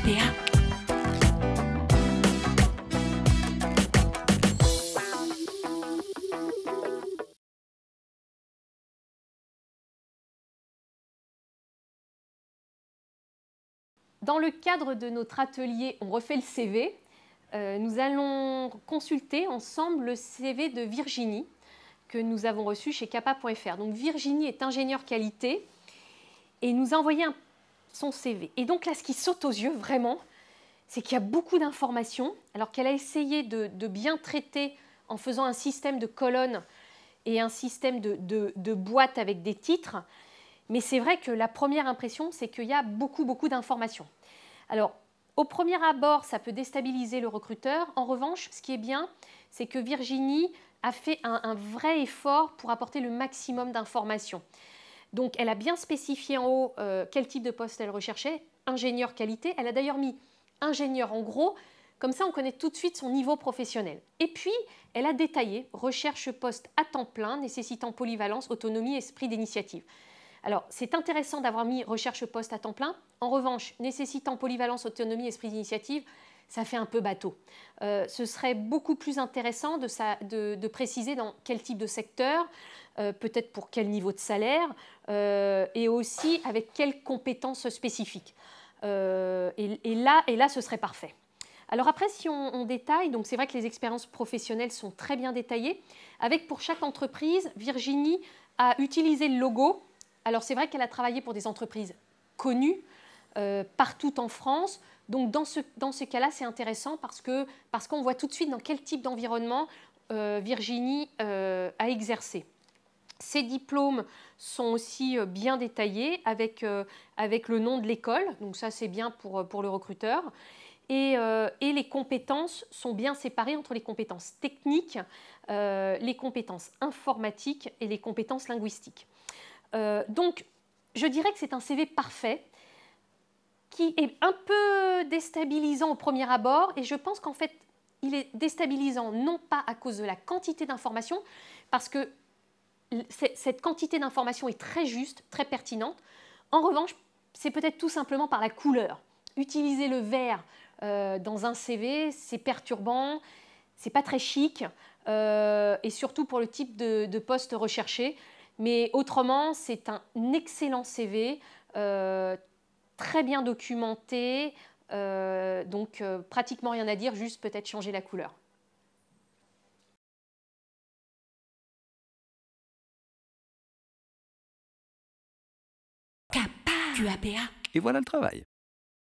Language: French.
QAPA. Dans le cadre de notre atelier On refait le CV, nous allons consulter ensemble le CV de Virginie que nous avons reçu chez capa.fr. Donc Virginie est ingénieure qualité et nous a envoyé son CV. Et donc là, ce qui saute aux yeux vraiment, c'est qu'il y a beaucoup d'informations, alors qu'elle a essayé de bien traiter en faisant un système de colonnes et un système de boîtes avec des titres. Mais c'est vrai que la première impression, c'est qu'il y a beaucoup d'informations. Alors, au premier abord, ça peut déstabiliser le recruteur. En revanche, ce qui est bien, c'est que Virginie a fait un vrai effort pour apporter le maximum d'informations. Donc, elle a bien spécifié en haut quel type de poste elle recherchait, ingénieur qualité. Elle a d'ailleurs mis ingénieur en gros, comme ça on connaît tout de suite son niveau professionnel. Et puis, elle a détaillé recherche poste à temps plein, nécessitant polyvalence, autonomie, esprit d'initiative. Alors, c'est intéressant d'avoir mis recherche poste à temps plein. En revanche, nécessitant polyvalence, autonomie, esprit d'initiative, ça fait un peu bateau. Ce serait beaucoup plus intéressant de préciser dans quel type de secteur, peut-être pour quel niveau de salaire, et aussi avec quelles compétences spécifiques. Et là, ce serait parfait. Alors après, si on détaille, donc c'est vrai que les expériences professionnelles sont très bien détaillées, avec pour chaque entreprise, Virginie a utilisé le logo. Alors c'est vrai qu'elle a travaillé pour des entreprises connues partout en France. Donc dans ce cas-là, c'est intéressant parce qu'on voit tout de suite dans quel type d'environnement Virginie a exercé. Ses diplômes sont aussi bien détaillés avec le nom de l'école. Donc ça, c'est bien pour le recruteur. Et les compétences sont bien séparées entre les compétences techniques, les compétences informatiques et les compétences linguistiques. Donc, je dirais que c'est un CV parfait qui est un peu déstabilisant au premier abord et je pense qu'en fait, il est déstabilisant non pas à cause de la quantité d'informations, parce que cette quantité d'informations est très juste, très pertinente. En revanche, c'est peut-être tout simplement par la couleur. Utiliser le vert dans un CV, c'est perturbant, c'est pas très chic et surtout pour le type de poste recherché. Mais autrement, c'est un excellent CV, très bien documenté, donc pratiquement rien à dire, juste peut-être changer la couleur. QAPA. Et voilà le travail.